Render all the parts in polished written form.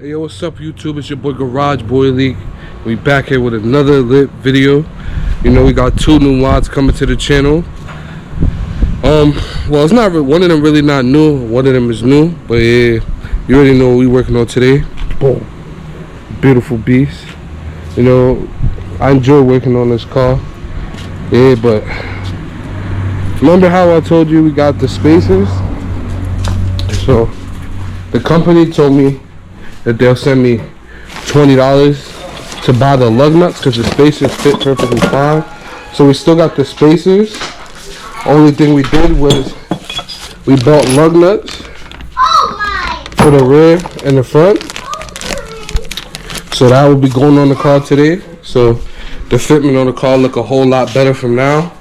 Hey yo, what's up YouTube? It's your boy Garage Boy League. We back here with another lit video. You know, we got two new mods coming to the channel. Well, it's not one of them really not new, one of them is new, but yeah, you already know what we working on today. Boom. Beautiful beast. You know, I enjoy working on this car. Yeah, but remember how I told you we got the spacers? So the company told me that they'll send me $20 to buy the lug nuts because the spacers fit perfectly fine. So we still got the spacers. Only thing we did was we bought lug nuts for the rear and the front. So that will be going on the car today. So the fitment on the car look a whole lot better from now.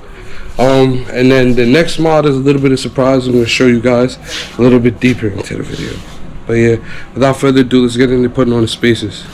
And then the next mod is a little bit of surprise. I'm going to show you guys a little bit deeper into the video. But yeah, without further ado, let's get into putting on the spacers.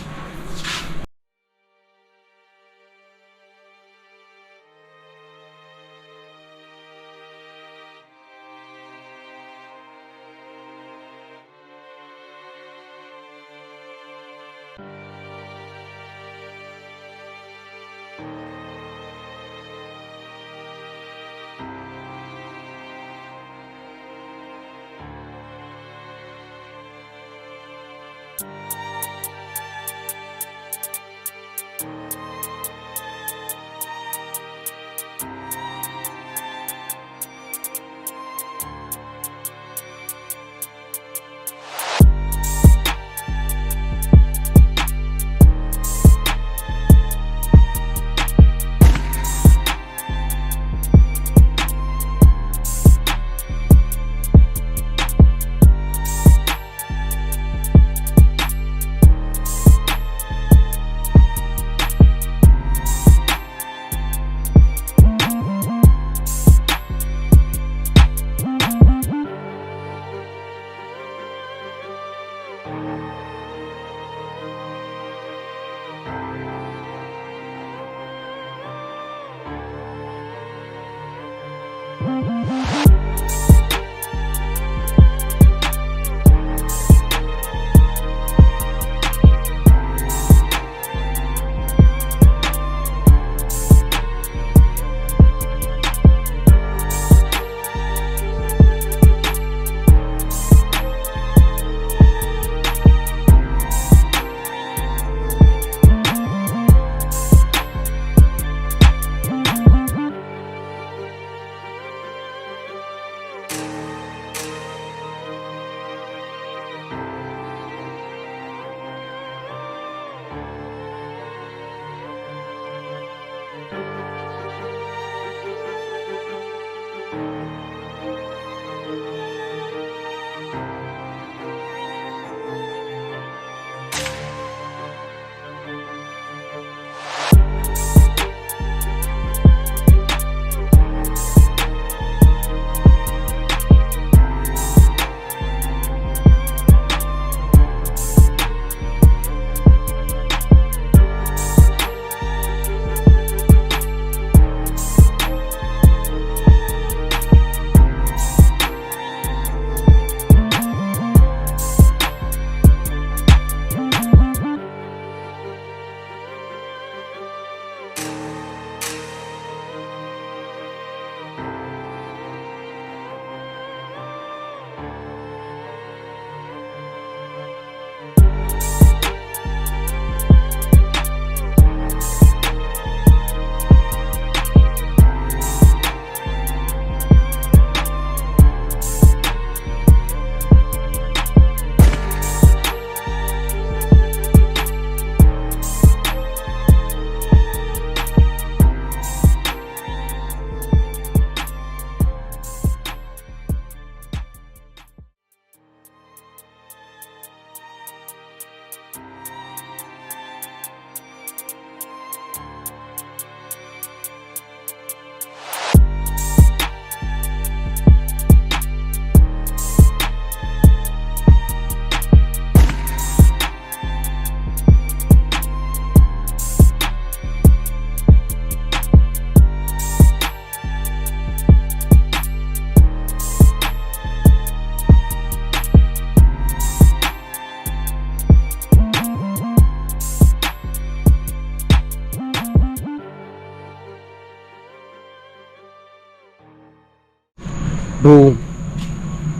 Boom.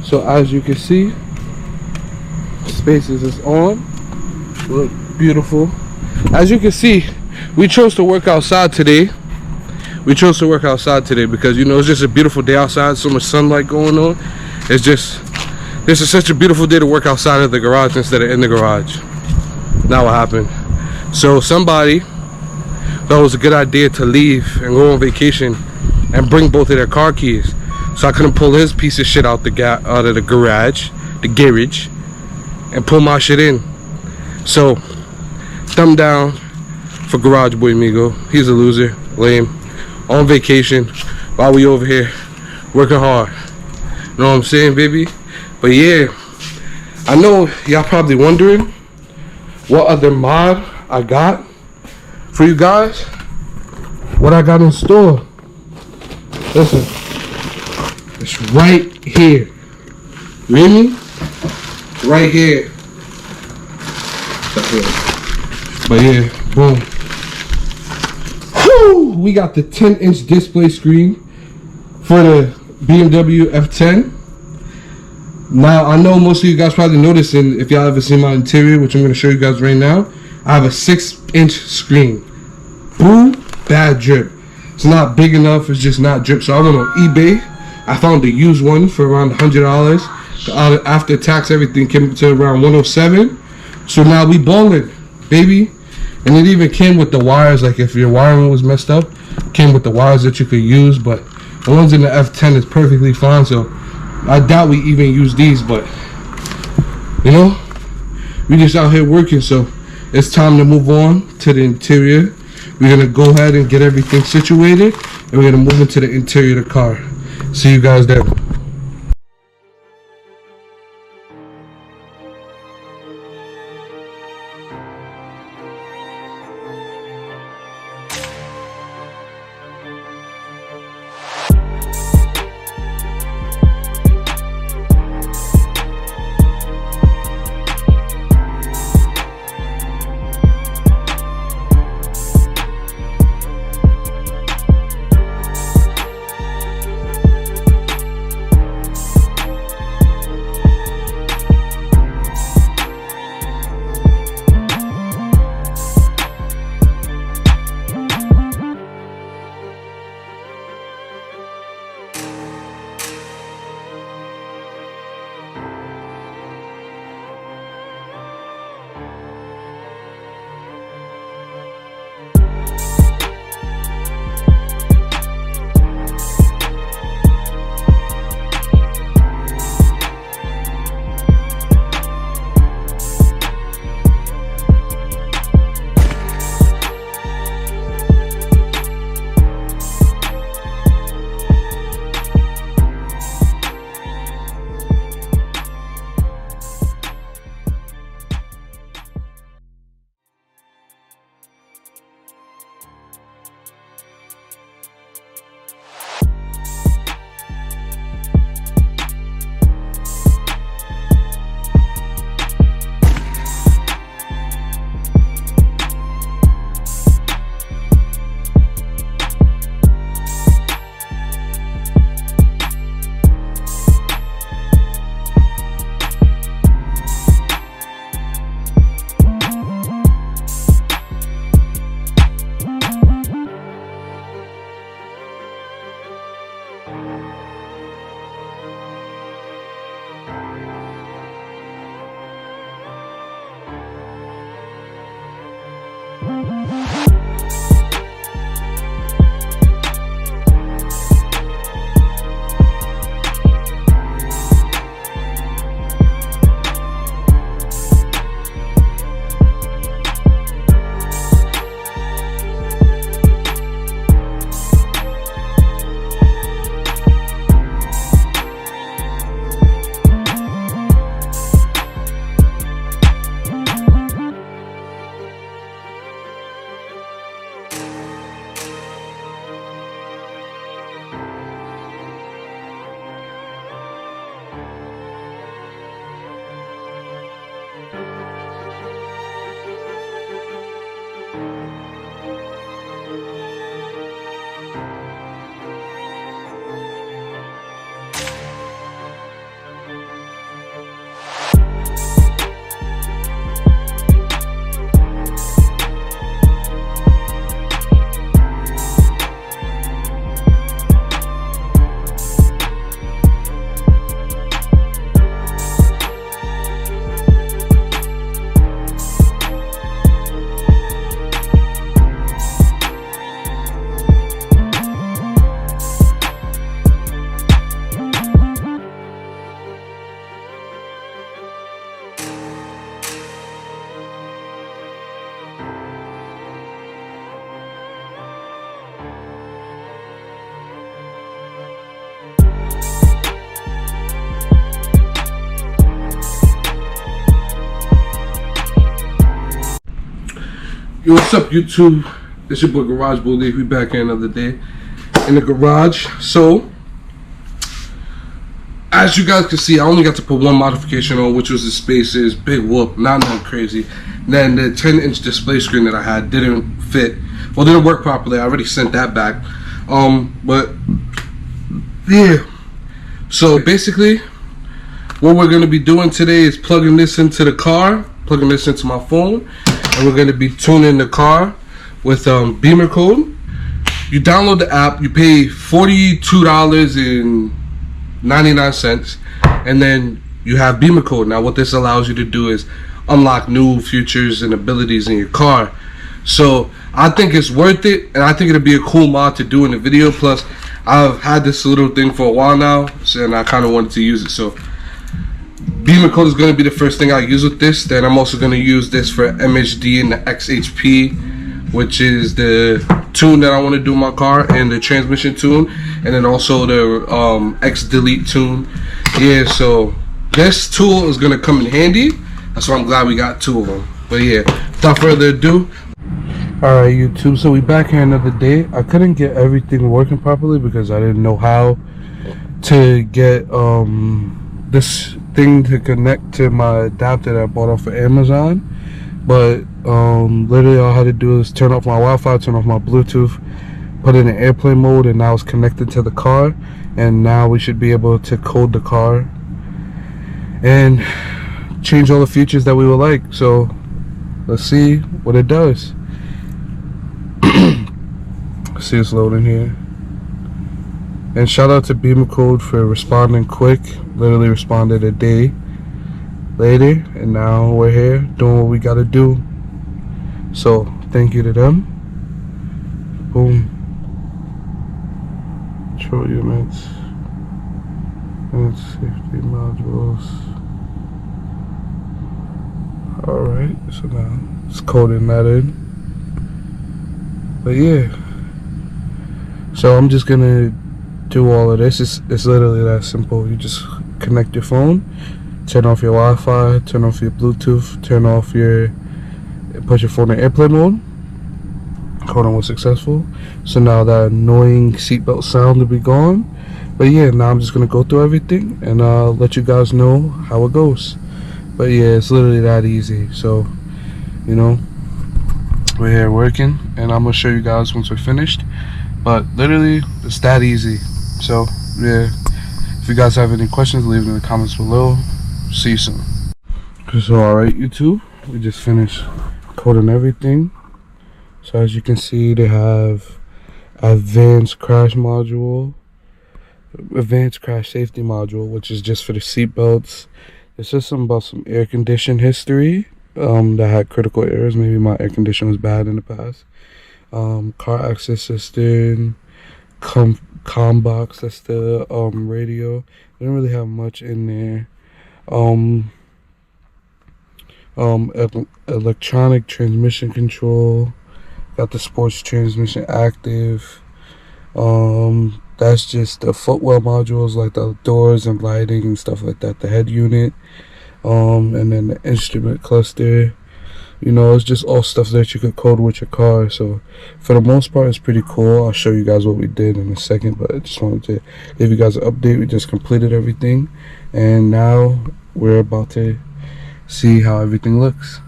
So as you can see, spaces is on. Look beautiful. As you can see, we chose to work outside today. Because, you know, it's just a beautiful day outside. So much sunlight going on. It's just, this is such a beautiful day to work outside of the garage instead of in the garage. Now what happened? So somebody thought it was a good idea to leave and go on vacation and bring both of their car keys. So I couldn't pull his piece of shit out of the garage, and pull my shit in. So thumb down for Garage Boy Migo. He's a loser, lame, on vacation while we over here working hard. You know what I'm saying, baby? But yeah, I know y'all probably wondering what other mod I got for you guys. What I got in store. Listen, it's right here. You hear me? Right here. But yeah, boom. Woo! We got the 10-inch display screen for the BMW F10. Now, I know most of you guys probably noticing, if y'all ever seen my interior, which I'm going to show you guys right now, I have a 6-inch screen. Boom, bad drip. It's not big enough, it's just not drip. So I went on eBay. I found a used one for around $100. After tax, everything came to around $107. So now we ballin', baby. And it even came with the wires, like if your wiring was messed up, came with the wires that you could use. But the ones in the F10 is perfectly fine, so I doubt we even use these. But you know, we just out here working, so it's time to move on to the interior. We're gonna go ahead and get everything situated, and we're gonna move into the interior of the car. See you guys there. Yo, what's up, YouTube? It's your boy Garage Bully. We back here another day in the garage. So, as you guys can see, I only got to put one modification on, which was the Spaces. Big whoop, not nothing crazy. Then the 10-inch display screen that I had didn't fit. Well, didn't work properly. I already sent that back. But yeah. So basically, what we're gonna be doing today is plugging this into the car, plugging this into my phone, and we're gonna be tuning the car with Bimmer code. You download the app, you pay $42.99, and then you have Bimmer code. Now what this allows you to do is unlock new features and abilities in your car. So I think it's worth it, and I think it'll be a cool mod to do in the video. Plus I've had this little thing for a while now, and I kind of wanted to use it. So Bimmer code is going to be the first thing I use with this. Then I'm also going to use this for MHD and the XHP, which is the tune that I want to do in my car, and the transmission tune, and then also the X delete tune. Yeah, so this tool is going to come in handy. That's why I'm glad we got two of them. But yeah, without further ado. Alright, YouTube, so we back here another day. I couldn't get everything working properly because I didn't know how to get this thing to connect to my adapter that I bought off of Amazon. But literally all I had to do is turn off my Wi-Fi, turn off my Bluetooth, put it in airplane mode, and now it's connected to the car. And now we should be able to code the car and change all the features that we would like. So let's see what it does. See, it's loading here. And shout out to Bimmer Code for responding quick. Literally responded a day later, and now we're here doing what we gotta do. So thank you to them. Boom. Control units and safety modules. Alright, so now it's coding that in. But yeah, so I'm just gonna do all of this. It's literally that simple. You just connect your phone, turn off your Wi-Fi, turn off your Bluetooth, put your phone in airplane mode. Hold on, was successful. So now that annoying seatbelt sound will be gone. But yeah, now I'm just gonna go through everything and let you guys know how it goes. But yeah, it's literally that easy. So, you know, we're here working, and I'm gonna show you guys once we're finished. But literally, it's that easy. So yeah, if you guys have any questions, leave them in the comments below. See you soon. So alright, YouTube, we just finished coding everything. So as you can see, they have advanced crash module, advanced crash safety module, which is just for the seat belts. It's just something about some air condition history that had critical errors. Maybe my air condition was bad in the past. Car access system, com box, that's the radio. They don't really have much in there. Electronic transmission control, got the sports transmission active. That's just the footwell modules, like the doors and lighting and stuff like that, the head unit, and then the instrument cluster. You know, it's just all stuff that you could code with your car. So for the most part, it's pretty cool. I'll show you guys what we did in a second, but I just wanted to give you guys an update. We just completed everything, and now we're about to see how everything looks.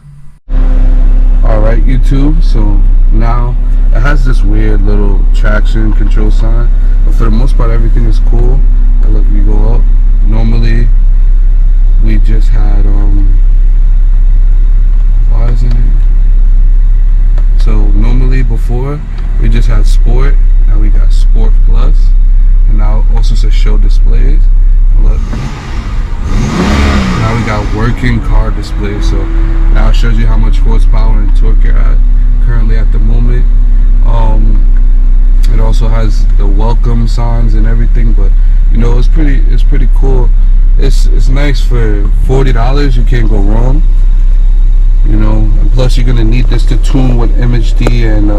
Alright, YouTube, so now it has this weird little traction control sign, but for the most part everything is cool. And look, we go up. Normally we just had why isn't it? So normally before we just had Sport, now we got Sport Plus, and now it also says show displays. And look, now we got working car display. So now it shows you how much horsepower and torque you're at currently at the moment. It also has the welcome signs and everything, but you know, it's pretty cool. It's nice for $40. You can't go wrong. You know, and plus you're gonna need this to tune with MHD and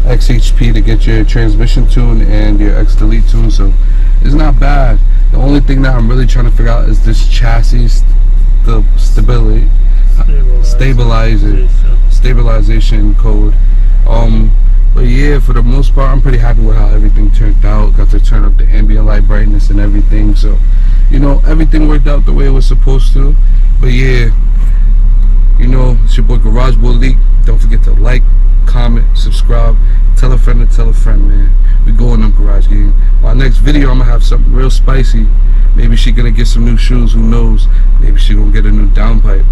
XHP to get your transmission tune and your X delete tune. So it's not bad. The only thing that I'm really trying to figure out is this chassis stability, stabilizer. stabilization code. But yeah, for the most part, I'm pretty happy with how everything turned out. Got to turn up the ambient light brightness and everything, so you know, everything worked out the way it was supposed to. But yeah, you know, it's your boy Garage Boy Leak. Don't forget to like, comment, subscribe, tell a friend to tell a friend, man. We going up Garage Gang. My next video, I'm gonna have something real spicy. Maybe she gonna get some new shoes, who knows? Maybe she gonna get a new downpipe.